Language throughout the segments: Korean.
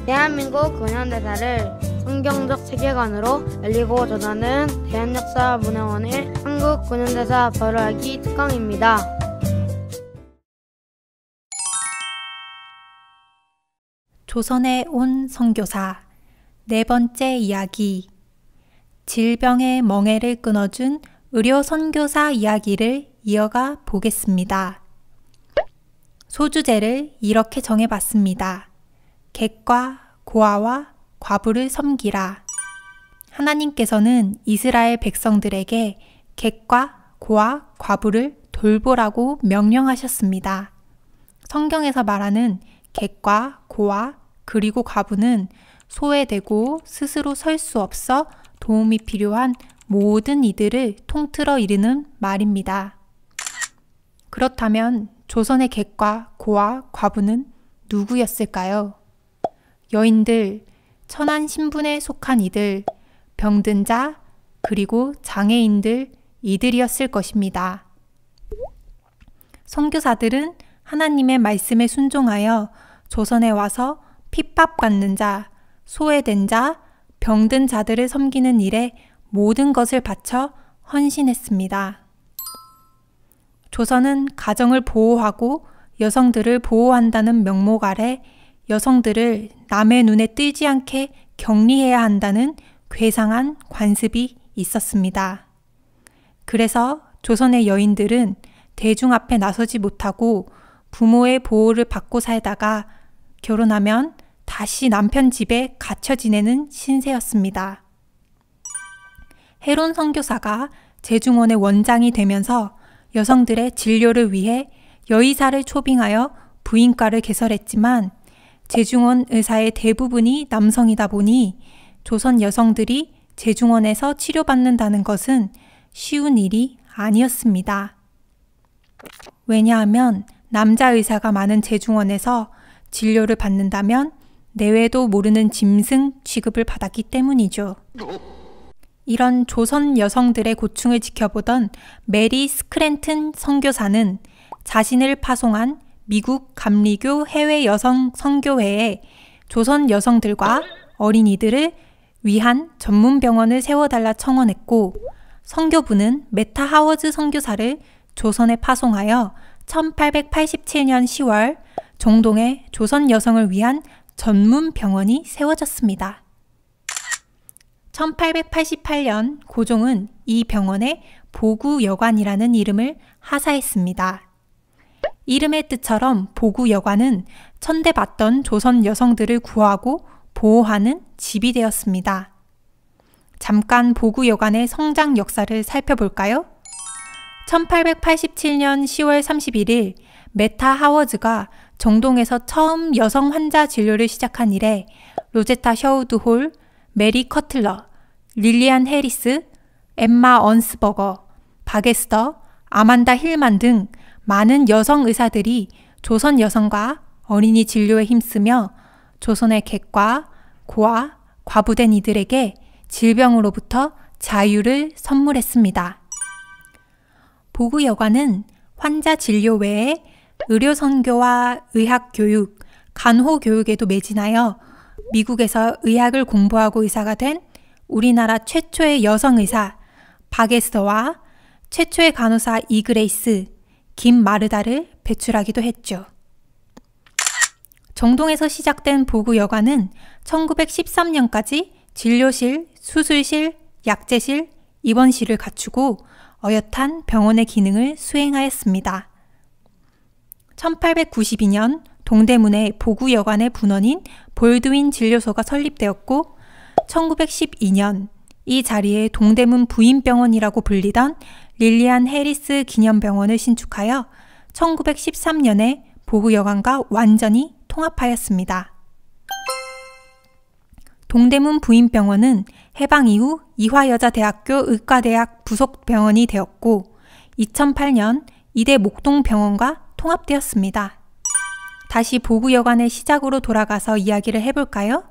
대한민국 근현대사를 성경적 세계관으로 알리고 전하는 대한역사문화원의 한국 근현대사 바로알기 특강입니다. 조선에 온 선교사 네 번째 이야기, 질병의 멍에를 끊어준 의료 선교사 이야기를 이어가 보겠습니다. 소주제를 이렇게 정해봤습니다. 객과 고아와 과부를 섬기라. 하나님께서는 이스라엘 백성들에게 객과 고아, 과부를 돌보라고 명령하셨습니다. 성경에서 말하는 객과 고아 그리고 과부는 소외되고 스스로 설 수 없어 도움이 필요한 모든 이들을 통틀어 이르는 말입니다. 그렇다면 조선의 객과 고아, 과부는 누구였을까요? 여인들, 천한 신분에 속한 이들, 병든 자, 그리고 장애인들, 이들이었을 것입니다. 선교사들은 하나님의 말씀에 순종하여 조선에 와서 핍박받는 자, 소외된 자, 병든 자들을 섬기는 일에 모든 것을 바쳐 헌신했습니다. 조선은 가정을 보호하고 여성들을 보호한다는 명목 아래 여성들을 남의 눈에 띄지 않게 격리해야 한다는 괴상한 관습이 있었습니다. 그래서 조선의 여인들은 대중 앞에 나서지 못하고 부모의 보호를 받고 살다가 결혼하면 다시 남편 집에 갇혀 지내는 신세였습니다. 헤론 선교사가 제중원의 원장이 되면서 여성들의 진료를 위해 여의사를 초빙하여 부인과를 개설했지만 제중원 의사의 대부분이 남성이다 보니 조선 여성들이 제중원에서 치료받는다는 것은 쉬운 일이 아니었습니다. 왜냐하면 남자 의사가 많은 제중원에서 진료를 받는다면 내외도 모르는 짐승 취급을 받았기 때문이죠. 이런 조선 여성들의 고충을 지켜보던 메리 스크랜튼 선교사는 자신을 파송한 미국 감리교 해외 여성 선교회에 조선 여성들과 어린이들을 위한 전문 병원을 세워달라 청원했고, 선교부는 메타 하워즈 선교사를 조선에 파송하여 1887년 10월 종동에 조선 여성을 위한 전문 병원이 세워졌습니다. 1888년 고종은 이 병원에 보구여관이라는 이름을 하사했습니다. 이름의 뜻처럼 보구여관은 천대받던 조선 여성들을 구하고 보호하는 집이 되었습니다. 잠깐 보구여관의 성장 역사를 살펴볼까요? 1887년 10월 31일 메타 하워즈가 정동에서 처음 여성 환자 진료를 시작한 이래 로제타 셔우드 홀, 메리 커틀러, 릴리안 해리스, 엠마 언스버거, 바게스터, 아만다 힐만 등 많은 여성 의사들이 조선 여성과 어린이 진료에 힘쓰며 조선의 객과 고아, 과부된 이들에게 질병으로부터 자유를 선물했습니다. 보구여관은 환자 진료 외에 의료 선교와 의학 교육, 간호 교육에도 매진하여 미국에서 의학을 공부하고 의사가 된 우리나라 최초의 여성 의사 바게스터와 최초의 간호사 이그레이스, 김마르다를 배출하기도 했죠. 정동에서 시작된 보구여관은 1913년까지 진료실, 수술실, 약제실, 입원실을 갖추고 어엿한 병원의 기능을 수행하였습니다. 1892년 동대문에 보구여관의 분원인 볼드윈 진료소가 설립되었고 1912년 이 자리에 동대문 부인병원이라고 불리던 릴리안 해리스 기념병원을 신축하여 1913년에 보구여관과 완전히 통합하였습니다. 동대문 부인병원은 해방 이후 이화여자대학교 의과대학 부속병원이 되었고 2008년 이대 목동병원과 통합되었습니다. 다시 보구여관의 시작으로 돌아가서 이야기를 해볼까요?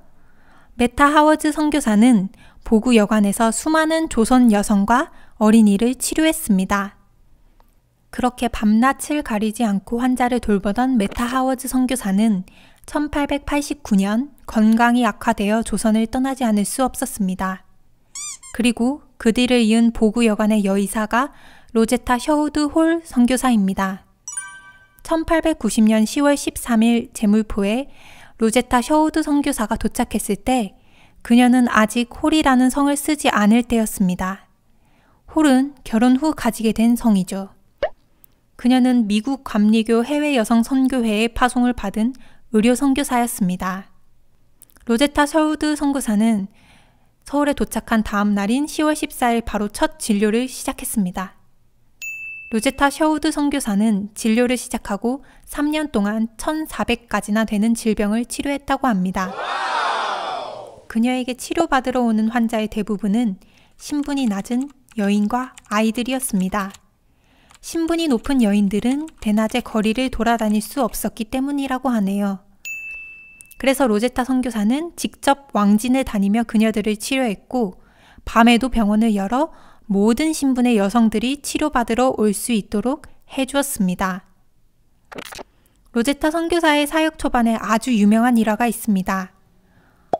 메타 하워즈 선교사는 보구여관에서 수많은 조선 여성과 어린이를 치료했습니다. 그렇게 밤낮을 가리지 않고 환자를 돌보던 메타 하워즈 선교사는 1889년 건강이 악화되어 조선을 떠나지 않을 수 없었습니다. 그리고 그들을 이은 보구 여관의 여의사가 로제타 셔우드 홀 선교사입니다. 1890년 10월 13일 제물포에 로제타 셔우드 선교사가 도착했을 때 그녀는 아직 홀이라는 성을 쓰지 않을 때였습니다. 홀은 결혼 후 가지게 된 성이죠. 그녀는 미국 감리교 해외 여성 선교회의 파송을 받은 의료 선교사였습니다. 로제타 셔우드 선교사는 서울에 도착한 다음 날인 10월 14일 바로 첫 진료를 시작했습니다. 로제타 셔우드 선교사는 진료를 시작하고 3년 동안 1,400가지나 되는 질병을 치료했다고 합니다. 그녀에게 치료받으러 오는 환자의 대부분은 신분이 낮은 여인과 아이들이었습니다. 신분이 높은 여인들은 대낮에 거리를 돌아다닐 수 없었기 때문이라고 하네요. 그래서 로제타 선교사는 직접 왕진을 다니며 그녀들을 치료했고 밤에도 병원을 열어 모든 신분의 여성들이 치료받으러 올 수 있도록 해주었습니다. 로제타 선교사의 사역 초반에 아주 유명한 일화가 있습니다.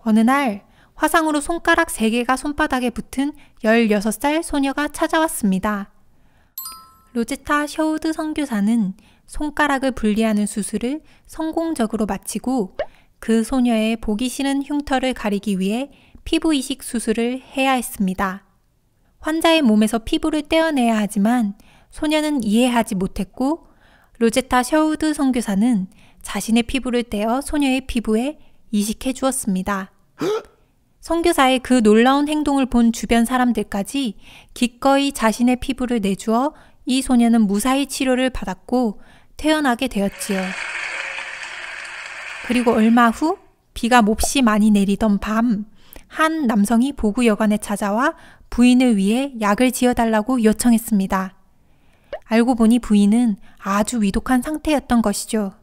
어느 날 화상으로 손가락 3개가 손바닥에 붙은 16살 소녀가 찾아왔습니다. 로제타 셔우드 선교사는 손가락을 분리하는 수술을 성공적으로 마치고 그 소녀의 보기 싫은 흉터를 가리기 위해 피부 이식 수술을 해야 했습니다. 환자의 몸에서 피부를 떼어내야 하지만 소녀는 이해하지 못했고 로제타 셔우드 선교사는 자신의 피부를 떼어 소녀의 피부에 이식해 주었습니다. 선교사의 그 놀라운 행동을 본 주변 사람들까지 기꺼이 자신의 피부를 내주어 이 소녀는 무사히 치료를 받았고 퇴원하게 되었지요. 그리고 얼마 후 비가 몹시 많이 내리던 밤, 한 남성이 보구 여관에 찾아와 부인을 위해 약을 지어달라고 요청했습니다. 알고 보니 부인은 아주 위독한 상태였던 것이죠.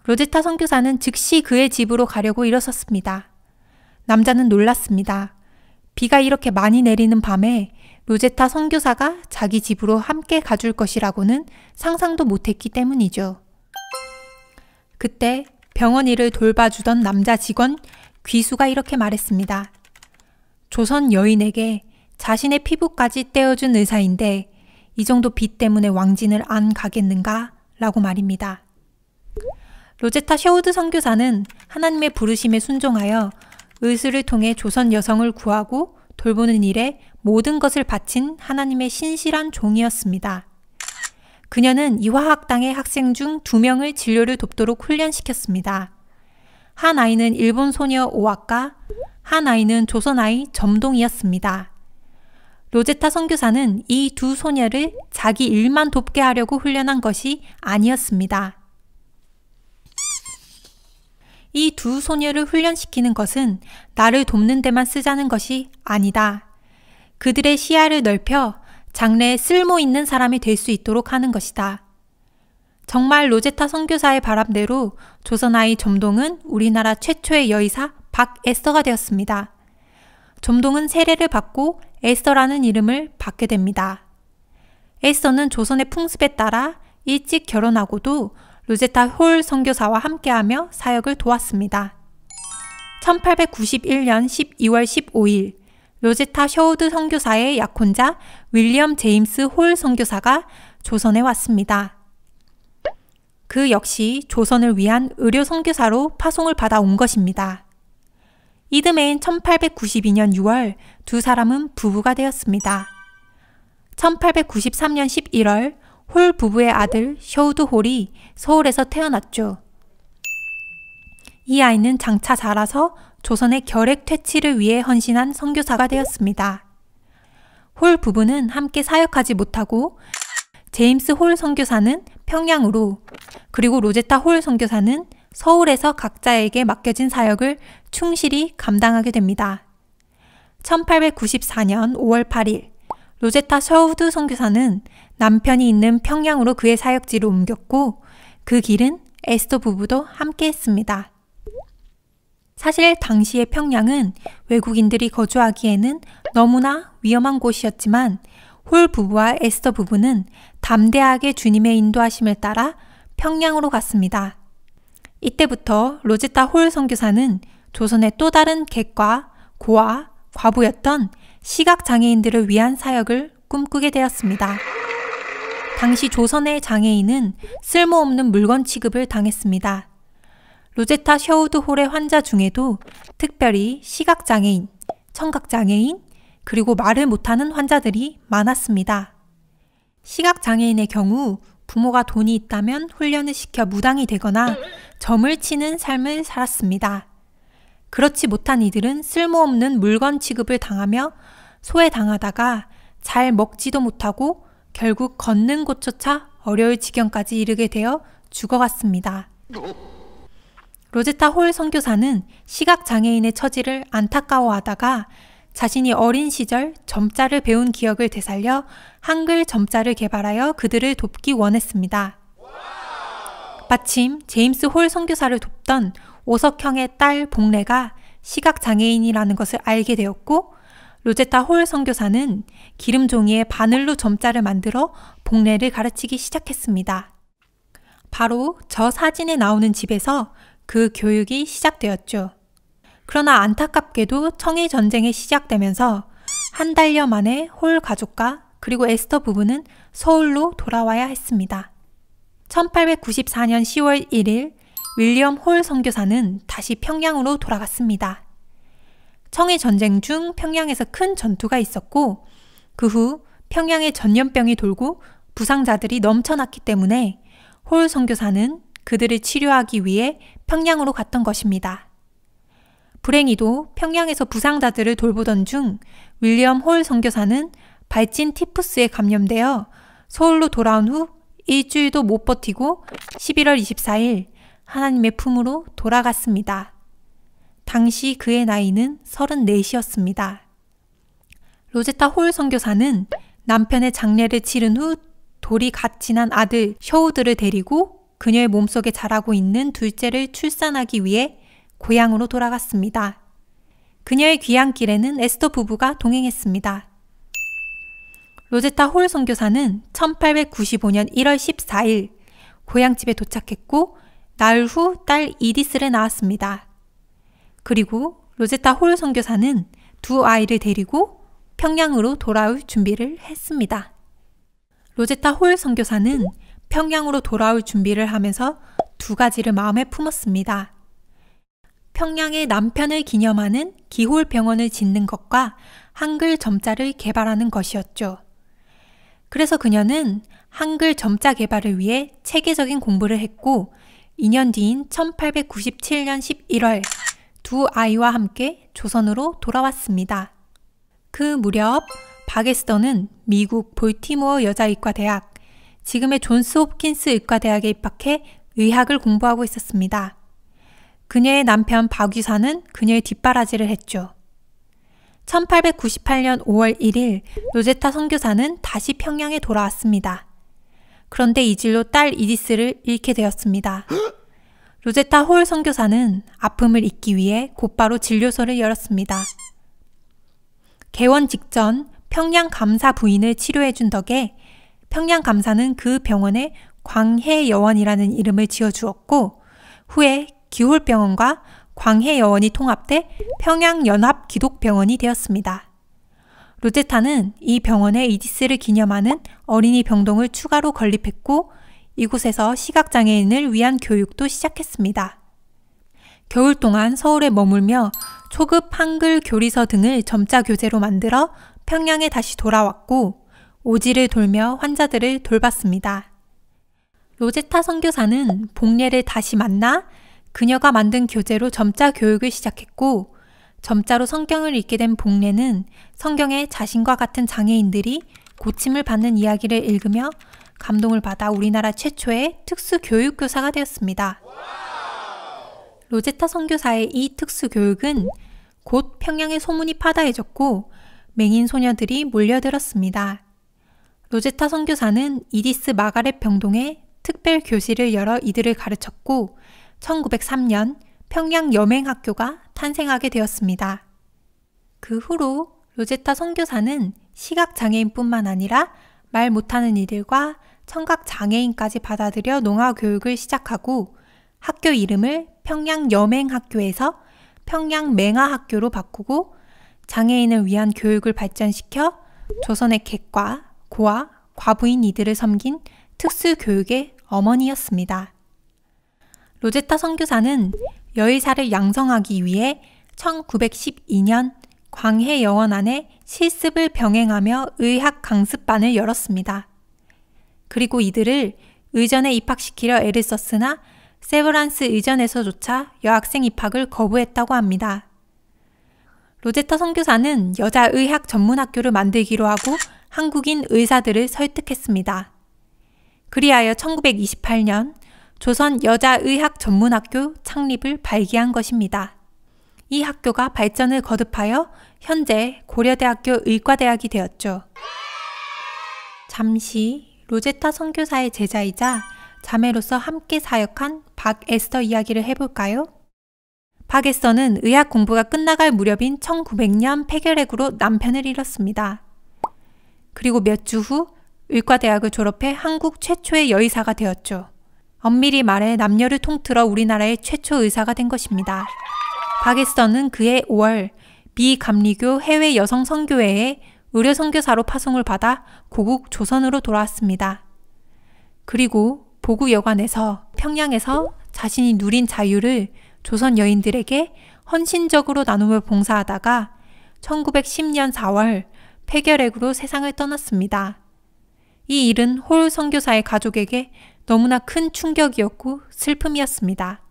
로제타 선교사는 즉시 그의 집으로 가려고 일어섰습니다. 남자는 놀랐습니다. 비가 이렇게 많이 내리는 밤에 로제타 선교사가 자기 집으로 함께 가줄 것이라고는 상상도 못했기 때문이죠. 그때 병원 일을 돌봐주던 남자 직원 귀수가 이렇게 말했습니다. 조선 여인에게 자신의 피부까지 떼어준 의사인데 이 정도 비 때문에 왕진을 안 가겠는가? 라고 말입니다. 로제타 셔우드 선교사는 하나님의 부르심에 순종하여 의술을 통해 조선 여성을 구하고 돌보는 일에 모든 것을 바친 하나님의 신실한 종이었습니다. 그녀는 이화학당의 학생 중 2명을 진료를 돕도록 훈련시켰습니다. 한 아이는 일본 소녀 오아카, 한 아이는 조선 아이 점동이었습니다. 로제타 선교사는 이 2 소녀를 자기 일만 돕게 하려고 훈련한 것이 아니었습니다. 이 2 소녀를 훈련시키는 것은 나를 돕는 데만 쓰자는 것이 아니다. 그들의 시야를 넓혀 장래에 쓸모 있는 사람이 될 수 있도록 하는 것이다. 정말 로제타 선교사의 바람대로 조선 아이 점동은 우리나라 최초의 여의사 박에스더가 되었습니다. 점동은 세례를 받고 에스더라는 이름을 받게 됩니다. 에스더는 조선의 풍습에 따라 일찍 결혼하고도 로제타 홀 선교사와 함께하며 사역을 도왔습니다. 1891년 12월 15일 로제타 셔우드 선교사의 약혼자 윌리엄 제임스 홀 선교사가 조선에 왔습니다. 그 역시 조선을 위한 의료 선교사로 파송을 받아 온 것입니다. 이듬해인 1892년 6월 2 사람은 부부가 되었습니다. 1893년 11월 홀 부부의 아들 셔우드 홀이 서울에서 태어났죠. 이 아이는 장차 자라서 조선의 결핵 퇴치를 위해 헌신한 선교사가 되었습니다. 홀 부부는 함께 사역하지 못하고 제임스 홀 선교사는 평양으로, 그리고 로제타 홀 선교사는 서울에서 각자에게 맡겨진 사역을 충실히 감당하게 됩니다. 1894년 5월 8일 로제타 셔우드 선교사는 남편이 있는 평양으로 그의 사역지를 옮겼고 그 길은 에스더 부부도 함께 했습니다. 사실 당시의 평양은 외국인들이 거주하기에는 너무나 위험한 곳이었지만 홀 부부와 에스더 부부는 담대하게 주님의 인도하심을 따라 평양으로 갔습니다. 이때부터 로제타 홀 선교사는 조선의 또 다른 객과 고아, 과부였던 시각장애인들을 위한 사역을 꿈꾸게 되었습니다. 당시 조선의 장애인은 쓸모없는 물건 취급을 당했습니다. 로제타 셔우드 홀의 환자 중에도 특별히 시각장애인, 청각장애인, 그리고 말을 못하는 환자들이 많았습니다. 시각장애인의 경우 부모가 돈이 있다면 훈련을 시켜 무당이 되거나 점을 치는 삶을 살았습니다. 그렇지 못한 이들은 쓸모없는 물건 취급을 당하며 소외당하다가 잘 먹지도 못하고 결국 걷는 곳조차 어려울 지경까지 이르게 되어 죽어갔습니다. 로제타 홀 선교사는 시각장애인의 처지를 안타까워하다가 자신이 어린 시절 점자를 배운 기억을 되살려 한글 점자를 개발하여 그들을 돕기 원했습니다. 마침 제임스 홀 선교사를 돕던 오석형의 딸 복례가 시각장애인이라는 것을 알게 되었고 로제타 홀 선교사는 기름종이에 바늘로 점자를 만들어 복례를 가르치기 시작했습니다. 바로 저 사진에 나오는 집에서 그 교육이 시작되었죠. 그러나 안타깝게도 청일전쟁이 시작되면서 한 달여 만에 홀 가족과 그리고 에스터 부부는 서울로 돌아와야 했습니다. 1894년 10월 1일 윌리엄 홀 선교사는 다시 평양으로 돌아갔습니다. 청일전쟁 중 평양에서 큰 전투가 있었고 그 후 평양에 전염병이 돌고 부상자들이 넘쳐났기 때문에 홀 선교사는 그들을 치료하기 위해 평양으로 갔던 것입니다. 불행히도 평양에서 부상자들을 돌보던 중 윌리엄 홀 선교사는 발진 티푸스에 감염되어 서울로 돌아온 후 일주일도 못 버티고 11월 24일 하나님의 품으로 돌아갔습니다. 당시 그의 나이는 34이었습니다. 로제타 홀 선교사는 남편의 장례를 치른 후 돌이 갓 지난 아들 셔우드를 데리고 그녀의 몸속에 자라고 있는 둘째를 출산하기 위해 고향으로 돌아갔습니다. 그녀의 귀향길에는 에스터 부부가 동행했습니다. 로제타 홀 선교사는 1895년 1월 14일 고향집에 도착했고 나흘 후 딸 이디스를 낳았습니다. 그리고 로제타 홀 선교사는 두 아이를 데리고 평양으로 돌아올 준비를 했습니다. 로제타 홀 선교사는 평양으로 돌아올 준비를 하면서 두 가지를 마음에 품었습니다. 평양의 남편을 기념하는 기홀병원을 짓는 것과 한글 점자를 개발하는 것이었죠. 그래서 그녀는 한글 점자 개발을 위해 체계적인 공부를 했고 2년 뒤인 1897년 11월 두 아이와 함께 조선으로 돌아왔습니다. 그 무렵 박에스더는 미국 볼티모어 여자의과대학, 지금의 존스 홉킨스 의과대학에 입학해 의학을 공부하고 있었습니다. 그녀의 남편 박유사는 그녀의 뒷바라지를 했죠. 1898년 5월 1일 로제타 선교사는 다시 평양에 돌아왔습니다. 그런데 이 질로 딸 이디스를 잃게 되었습니다. 로제타 홀 선교사는 아픔을 잊기 위해 곧바로 진료소를 열었습니다. 개원 직전 평양 감사 부인을 치료해준 덕에 평양 감사는 그 병원에 광해여원이라는 이름을 지어주었고 후에 기홀병원과 광해여원이 통합돼 평양연합기독병원이 되었습니다. 로제타는 이 병원에 이디스를 기념하는 어린이 병동을 추가로 건립했고 이곳에서 시각장애인을 위한 교육도 시작했습니다. 겨울 동안 서울에 머물며 초급 한글 교리서 등을 점자 교재로 만들어 평양에 다시 돌아왔고 오지를 돌며 환자들을 돌봤습니다. 로제타 선교사는 복례를 다시 만나 그녀가 만든 교재로 점자 교육을 시작했고 점자로 성경을 읽게 된 복례는 성경에 자신과 같은 장애인들이 고침을 받는 이야기를 읽으며 감동을 받아 우리나라 최초의 특수 교육교사가 되었습니다. 로제타 선교사의 이 특수 교육은 곧 평양의 소문이 파다해졌고 맹인 소녀들이 몰려들었습니다. 로제타 선교사는 이디스 마가렛 병동에 특별 교실을 열어 이들을 가르쳤고 1903년 평양 여맹학교가 탄생하게 되었습니다. 그 후로 로제타 선교사는 시각장애인뿐만 아니라 말 못하는 이들과 청각장애인까지 받아들여 농아교육을 시작하고 학교 이름을 평양여맹학교에서 평양맹아학교로 바꾸고 장애인을 위한 교육을 발전시켜 조선의 객과 고아, 과부인 이들을 섬긴 특수교육의 어머니였습니다. 로제타 선교사는 여의사를 양성하기 위해 1912년 광해여원 안에 실습을 병행하며 의학 강습반을 열었습니다. 그리고 이들을 의전에 입학시키려 애를 썼으나 세브란스 의전에서조차 여학생 입학을 거부했다고 합니다. 로제타 선교사는 여자 의학 전문학교를 만들기로 하고 한국인 의사들을 설득했습니다. 그리하여 1928년 조선 여자의학 전문학교 창립을 발기한 것입니다. 이 학교가 발전을 거듭하여 현재 고려대학교 의과대학이 되었죠. 잠시 로제타 선교사의 제자이자 자매로서 함께 사역한 박에스터 이야기를 해볼까요? 박에스터는 의학 공부가 끝나갈 무렵인 1900년 폐결핵으로 남편을 잃었습니다. 그리고 몇 주 후 의과대학을 졸업해 한국 최초의 여의사가 되었죠. 엄밀히 말해 남녀를 통틀어 우리나라의 최초 의사가 된 것입니다. 박에스터는 그해 5월 미 감리교 해외 여성 선교회에 의료 선교사로 파송을 받아 고국 조선으로 돌아왔습니다. 그리고 보국 여관에서 평양에서 자신이 누린 자유를 조선 여인들에게 헌신적으로 나누며 봉사하다가 1910년 4월 폐결핵으로 세상을 떠났습니다. 이 일은 홀 선교사의 가족에게 너무나 큰 충격이었고 슬픔이었습니다.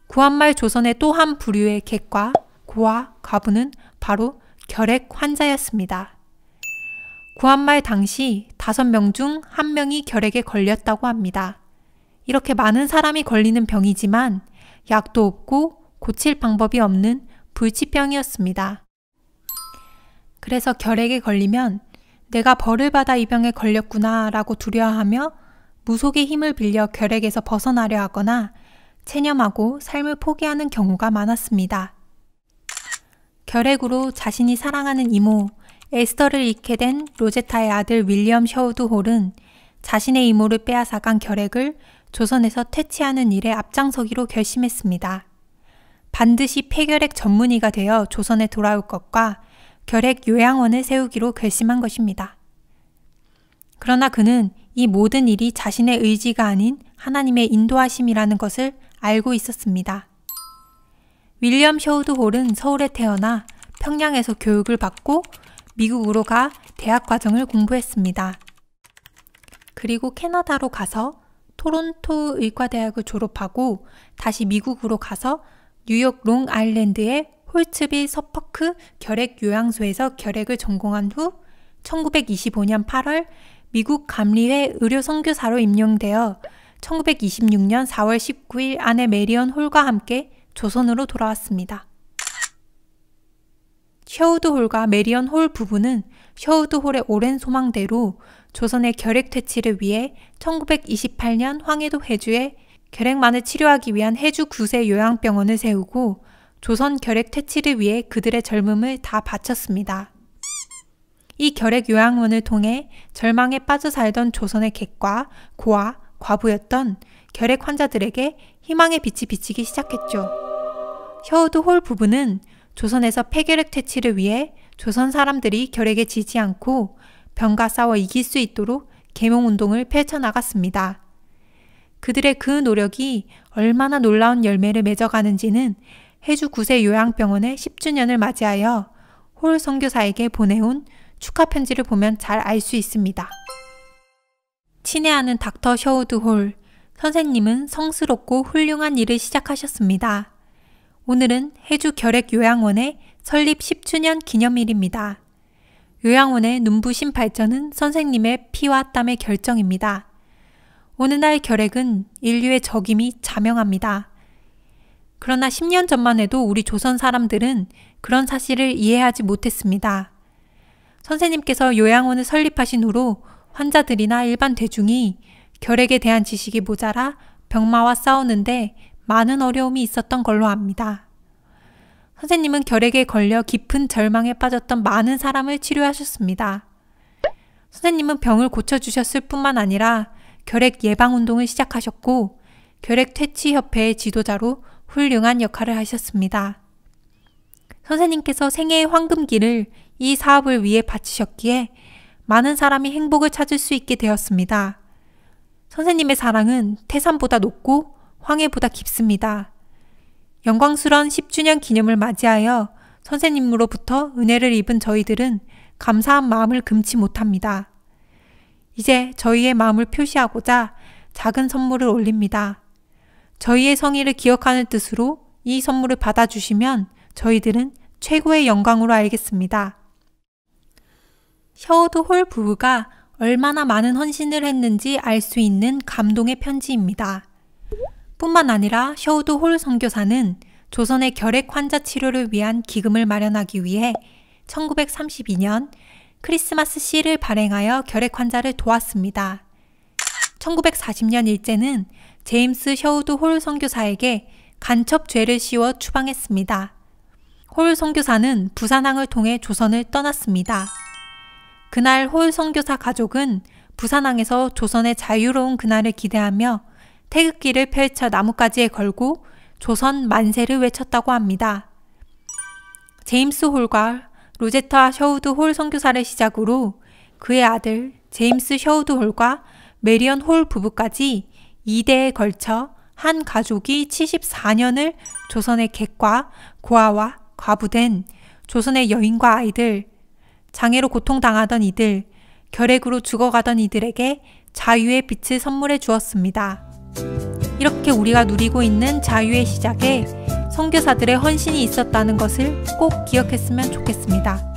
구한말 조선의 또 한 부류의 객과 고아, 과부는 바로 결핵 환자였습니다. 구한말 당시 5명 중 1명이 결핵에 걸렸다고 합니다. 이렇게 많은 사람이 걸리는 병이지만 약도 없고 고칠 방법이 없는 불치병이었습니다. 그래서 결핵에 걸리면 내가 벌을 받아 이 병에 걸렸구나 라고 두려워하며 무속의 힘을 빌려 결핵에서 벗어나려 하거나 체념하고 삶을 포기하는 경우가 많았습니다. 결핵으로 자신이 사랑하는 이모 에스더를 잃게 된 로제타의 아들 윌리엄 셔우드 홀은 자신의 이모를 빼앗아간 결핵을 조선에서 퇴치하는 일에 앞장서기로 결심했습니다. 반드시 폐결핵 전문의가 되어 조선에 돌아올 것과 결핵 요양원을 세우기로 결심한 것입니다. 그러나 그는 이 모든 일이 자신의 의지가 아닌 하나님의 인도하심이라는 것을 알고 있었습니다. 윌리엄 셔우드 홀은 서울에 태어나 평양에서 교육을 받고 미국으로 가 대학 과정을 공부했습니다. 그리고 캐나다로 가서 토론토 의과대학을 졸업하고 다시 미국으로 가서 뉴욕 롱아일랜드의 홀츠빌 서퍼크 결핵요양소에서 결핵을 전공한 후 1925년 8월 미국 감리회 의료선교사로 임용되어 1926년 4월 19일 아내 메리언 홀과 함께 조선으로 돌아왔습니다. 셔우드 홀과 메리언 홀 부부는 셔우드 홀의 오랜 소망대로 조선의 결핵 퇴치를 위해 1928년 황해도 해주에 결핵만을 치료하기 위한 해주 구세 요양병원을 세우고 조선 결핵 퇴치를 위해 그들의 젊음을 다 바쳤습니다. 이 결핵 요양원을 통해 절망에 빠져 살던 조선의 객과 고아, 과부였던 결핵 환자들에게 희망의 빛이 비치기 시작했죠. 셔우드 홀 부부는 조선에서 폐결핵 퇴치를 위해 조선 사람들이 결핵에 지지 않고 병과 싸워 이길 수 있도록 계몽운동을 펼쳐나갔습니다. 그들의 그 노력이 얼마나 놀라운 열매를 맺어가는지는 해주 구세 요양병원의 10주년을 맞이하여 홀 선교사에게 보내온 축하 편지를 보면 잘 알 수 있습니다. 친애하는 닥터 셔우드 홀, 선생님은 성스럽고 훌륭한 일을 시작하셨습니다. 오늘은 해주 결핵 요양원의 설립 10주년 기념일입니다. 요양원의 눈부신 발전은 선생님의 피와 땀의 결정입니다. 오늘날 결핵은 인류의 적임이 자명합니다. 그러나 10년 전만 해도 우리 조선 사람들은 그런 사실을 이해하지 못했습니다. 선생님께서 요양원을 설립하신 후로 환자들이나 일반 대중이 결핵에 대한 지식이 모자라 병마와 싸우는데 많은 어려움이 있었던 걸로 압니다. 선생님은 결핵에 걸려 깊은 절망에 빠졌던 많은 사람을 치료하셨습니다. 선생님은 병을 고쳐주셨을 뿐만 아니라 결핵 예방운동을 시작하셨고 결핵퇴치협회의 지도자로 훌륭한 역할을 하셨습니다. 선생님께서 생애의 황금기를 이 사업을 위해 바치셨기에 많은 사람이 행복을 찾을 수 있게 되었습니다. 선생님의 사랑은 태산보다 높고 황해보다 깊습니다. 영광스러운 10주년 기념을 맞이하여 선생님으로부터 은혜를 입은 저희들은 감사한 마음을 금치 못합니다. 이제 저희의 마음을 표시하고자 작은 선물을 올립니다. 저희의 성의를 기억하는 뜻으로 이 선물을 받아주시면 저희들은 최고의 영광으로 알겠습니다. 셔우드 홀 부부가 얼마나 많은 헌신을 했는지 알 수 있는 감동의 편지입니다. 뿐만 아니라 셔우드 홀 선교사는 조선의 결핵 환자 치료를 위한 기금을 마련하기 위해 1932년 크리스마스 씨를 발행하여 결핵 환자를 도왔습니다. 1940년 일제는 제임스 셔우드 홀 선교사에게 간첩 죄를 씌워 추방했습니다. 홀 선교사는 부산항을 통해 조선을 떠났습니다. 그날 홀 선교사 가족은 부산항에서 조선의 자유로운 그날을 기대하며 태극기를 펼쳐 나뭇가지에 걸고 조선 만세를 외쳤다고 합니다. 제임스 홀과 로제타 셔우드 홀 선교사를 시작으로 그의 아들 제임스 셔우드 홀과 메리언 홀 부부까지 2대에 걸쳐 한 가족이 74년을 조선의 객과 고아와 과부된 조선의 여인과 아이들, 장애로 고통당하던 이들, 결핵으로 죽어가던 이들에게 자유의 빛을 선물해 주었습니다. 이렇게 우리가 누리고 있는 자유의 시작에 선교사들의 헌신이 있었다는 것을 꼭 기억했으면 좋겠습니다.